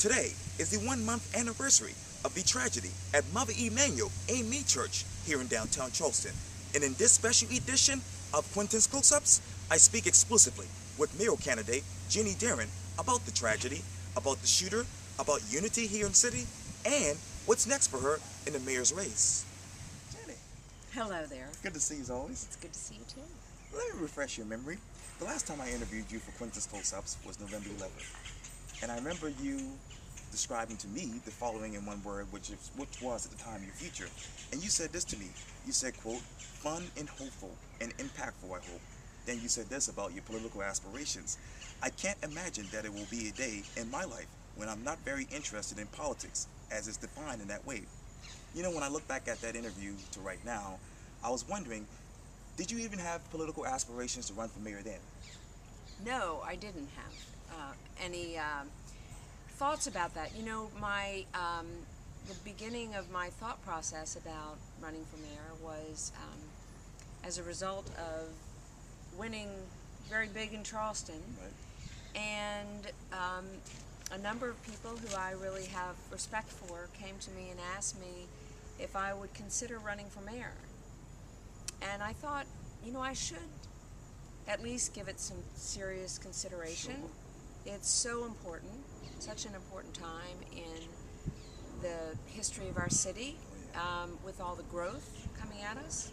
Today is the 1-month anniversary of the tragedy at Mother Emanuel AME Church here in downtown Charleston. And in this special edition of Quintin's Close-Ups, I speak exclusively with mayoral candidate Ginny Deerin about the tragedy, about the shooter, about unity here in the city, and what's next for her in the mayor's race. Ginny. Hello there. Good to see you as always. It's good to see you too. Let me refresh your memory. The last time I interviewed you for Quintin's Close-Ups was November 11th. And I remember you describing to me the following in one word, which was at the time your future. And you said this to me. You said, quote, fun and hopeful and impactful, I hope. Then you said this about your political aspirations. I can't imagine that it will be a day in my life when I'm not very interested in politics, as it's defined in that way. You know, when I look back at that interview to right now, I was wondering, did you even have political aspirations to run for mayor then? No, I didn't have any thoughts about that. You know, the beginning of my thought process about running for mayor was as a result of winning very big in Charleston. Right. And a number of people who I really have respect for came to me and asked me if I would consider running for mayor. And I thought, you know, I should at least give it some serious consideration. Sure. It's so important, such an important time in the history of our city, with all the growth coming at us,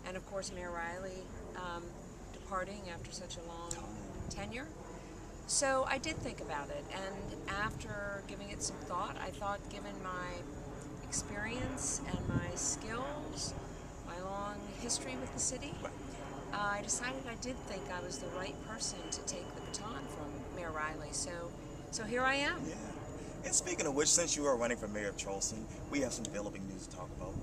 and of course Mayor Riley departing after such a long tenure. So I did think about it, and after giving it some thought, I thought, given my experience and my skills, my long history with the city, I decided I did think I was the right person to take the baton from Mayor Riley. So here I am. Yeah. And speaking of which, since you are running for mayor of Charleston, we have some developing news to talk about.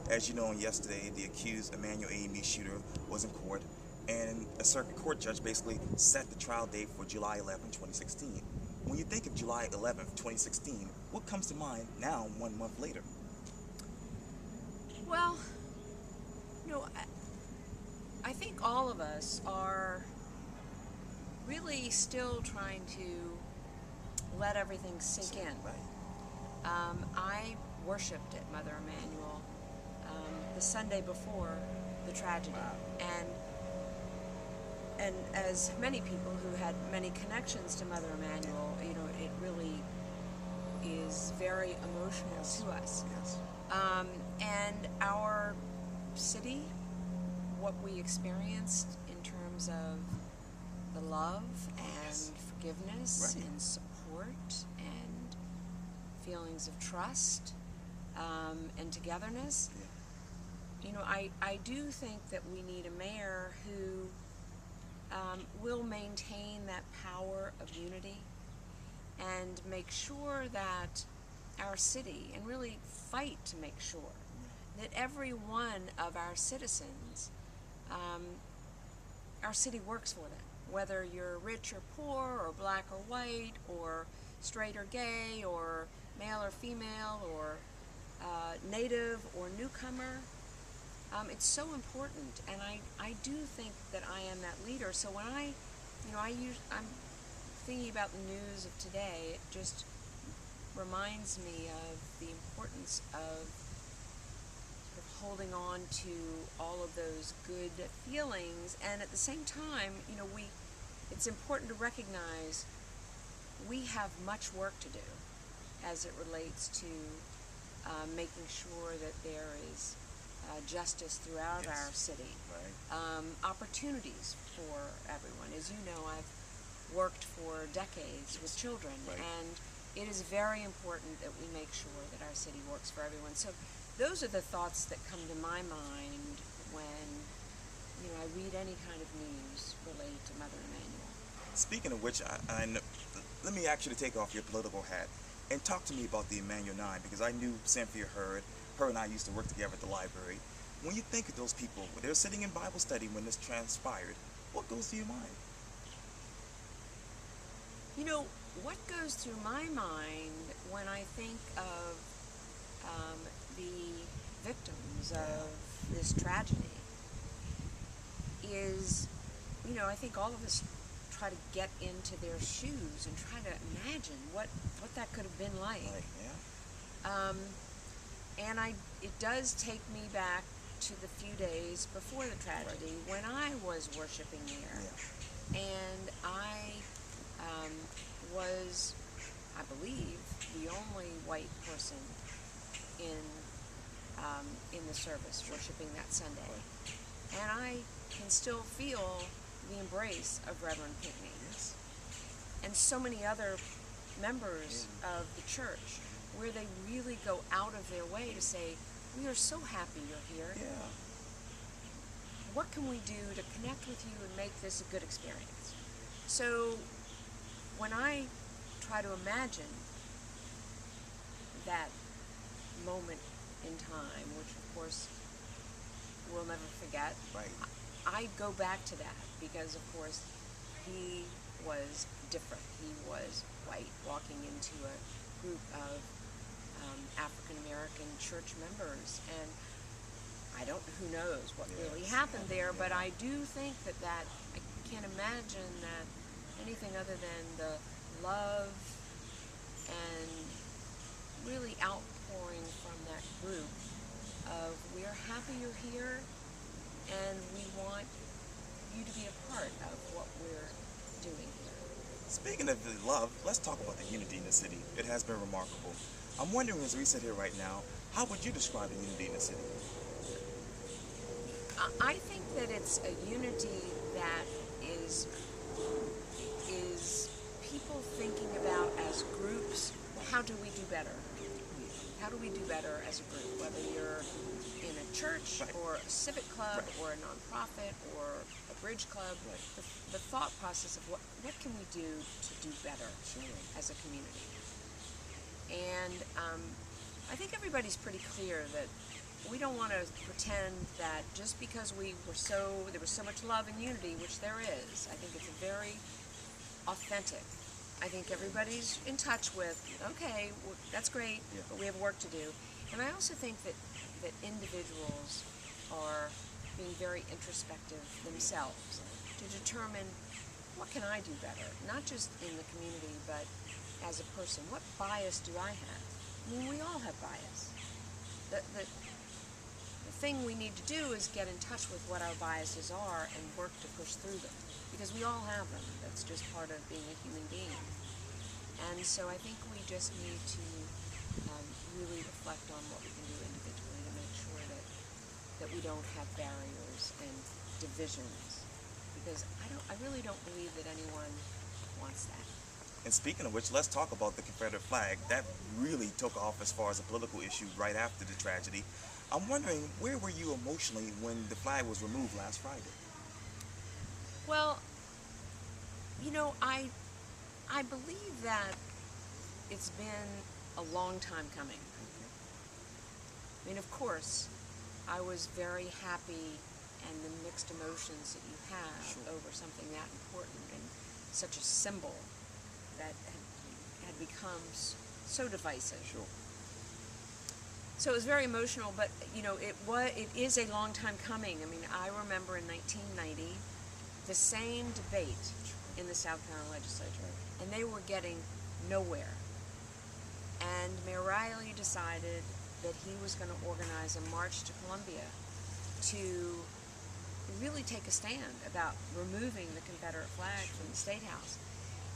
As you know, yesterday, the accused Emmanuel AME shooter was in court, and a circuit court judge basically set the trial date for July 11, 2016. When you think of July 11, 2016, what comes to mind now, 1 month later? Well, you know, I think all of us are really still trying to let everything sink in. Right. I worshipped at Mother Emanuel the Sunday before the tragedy. Wow. And as many people who had many connections to Mother Emanuel, you know, it really is very emotional to us. Yes. And our city, what we experienced in terms of the love and forgiveness and support and feelings of trust and togetherness. Yeah. You know, I do think that we need a mayor who will maintain that power of unity and make sure that our city, and really fight to make sure that every one of our citizens, our city works for them. Whether you're rich or poor, or black or white, or straight or gay, or male or female, or native or newcomer, it's so important. And I do think that I am that leader. So when I'm thinking about the news of today, it just reminds me of the importance of holding on to all of those good feelings, and at the same time, you know, it's important to recognize we have much work to do as it relates to making sure that there is justice throughout our city. Right. Opportunities for everyone. As you know, I've worked for decades with children, and it is very important that we make sure that our city works for everyone. So those are the thoughts that come to my mind when, you know, I read any kind of news related to Mother Emanuel. Speaking of which, let me ask you to take off your political hat and talk to me about the Emmanuel Nine, because I knew Cynthia Hurd. Her and I used to work together at the library. When you think of those people, when they're sitting in Bible study when this transpired, what goes through your mind? You know, what goes through my mind when I think of the victims of this tragedy is, you know, I think all of us try to get into their shoes and try to imagine what that could have been like. Right, yeah. And it does take me back to the few days before the tragedy when I was worshiping there. Yeah. And I was, I believe, the only white person in the service worshiping that Sunday. And I can still feel the embrace of Reverend Pinckney. Yes. And so many other members of the church, where they really go out of their way to say, we are so happy you're here. Yeah. What can we do to connect with you and make this a good experience? So when I try to imagine that moment in time, which of course we'll never forget, Right. I go back to that because, of course, he was different. He was white, walking into a group of African-American church members, and who knows what really happened there, but I do think that I can't imagine that anything other than the love and really outpouring from that group of, we're happy you're here, and we want you to be a part of what we're doing here. Speaking of the love, let's talk about the unity in the city. It has been remarkable. I'm wondering, as we sit here right now, how would you describe the unity in the city? I think that it's a unity that is people thinking about, as groups, how do we do better? How do we do better as a group? Whether you're in a church or a civic club or a nonprofit or a bridge club, the thought process of what can we do to do better as a community. And I think everybody's pretty clear that we don't want to pretend that just because there was so much love and unity, which there is. I think it's very authentic. I think everybody's in touch with, okay, well, that's great, but we have work to do. And I also think that individuals are being very introspective themselves to determine, what can I do better? Not just in the community, but as a person. What bias do I have? I mean, we all have bias. The thing we need to do is get in touch with what our biases are and work to push through them, because we all have them. That's just part of being a human being. And so I think we just need to really reflect on what we can do individually to make sure that we don't have barriers and divisions, because I really don't believe that anyone wants that. And speaking of which, let's talk about the Confederate flag. That really took off as far as a political issue right after the tragedy. I'm wondering, where were you emotionally when the flag was removed last Friday? Well, I believe that it's been a long time coming. I mean, of course, I was very happy, and the mixed emotions that you have over something that important and such a symbol that had become so divisive. So it was very emotional, but it is a long time coming. I mean, I remember in 1990 the same debate in the South Carolina legislature, and they were getting nowhere. And Mayor Riley decided that he was going to organize a march to Columbia to really take a stand about removing the Confederate flag from the State House.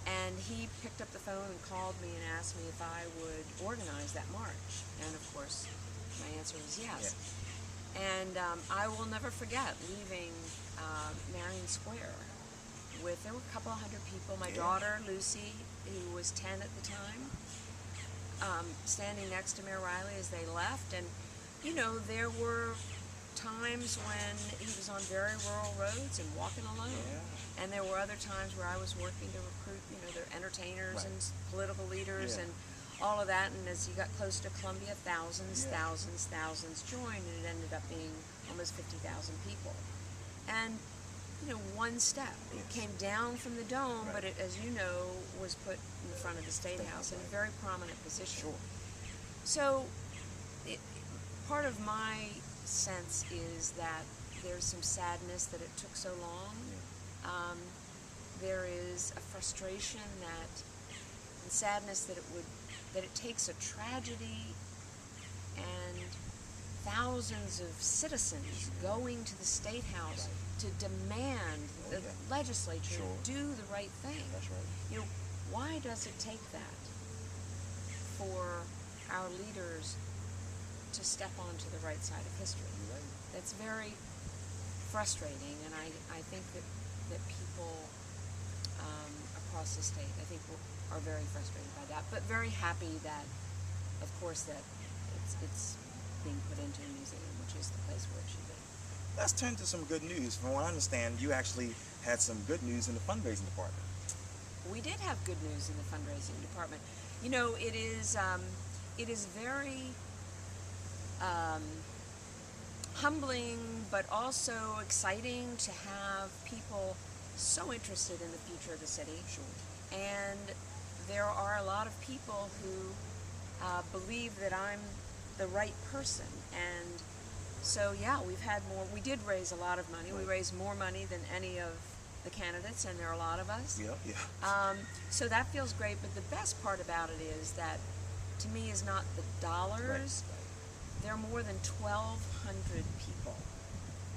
And he picked up the phone and called me and asked me if I would organize that march. And of course, my answer was yes. And I will never forget leaving Marion Square there were a couple hundred people. My daughter, Lucy, who was 10 at the time, standing next to Mayor Riley as they left. And, there were times when he was on very rural roads and walking alone. And there were other times where I was working to recruit, their entertainers and political leaders and all of that. And as he got close to Columbia, thousands joined, and it ended up being almost 50,000 people. And, one step. It came down from the dome, but it, as you know, was put in the front of the State House in a very prominent position. So, part of my sense is that there's some sadness that it took so long. there is a frustration and sadness that it takes a tragedy and thousands of citizens going to the State House to demand the legislature do the right thing. That's right. You know, why does it take that for our leaders to step onto the right side of history? You're right. That's very frustrating, and I think that people across the state, I think, are very frustrated by that, but very happy that, of course, that it's being put into a museum, which is the place where it should be. Let's turn to some good news. From what I understand, you actually had some good news in the fundraising department. We did have good news in the fundraising department. You know, it is very humbling, but also exciting to have people so interested in the future of the city. Sure. And there are a lot of people who believe that I'm the right person. And so, yeah, we did raise a lot of money. We raised more money than any of the candidates, and there are a lot of us. Yeah. So that feels great, but the best part about it is that, to me, is not the dollars. There are more than 1,200 people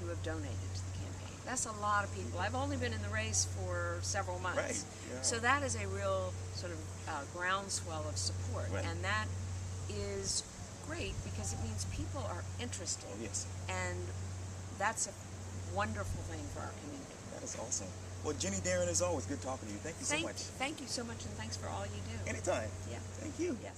who have donated to the campaign. That's a lot of people. I've only been in the race for several months. Right. Yeah. So that is a real sort of groundswell of support. Right. And that is great because it means people are interested. Oh, yes. And that's a wonderful thing for our community. That is awesome. Well, Ginny Deerin, as always, good talking to you. Thank you so much. Thank you so much, and thanks for all you do. Anytime. Yeah. Thank you. Yes.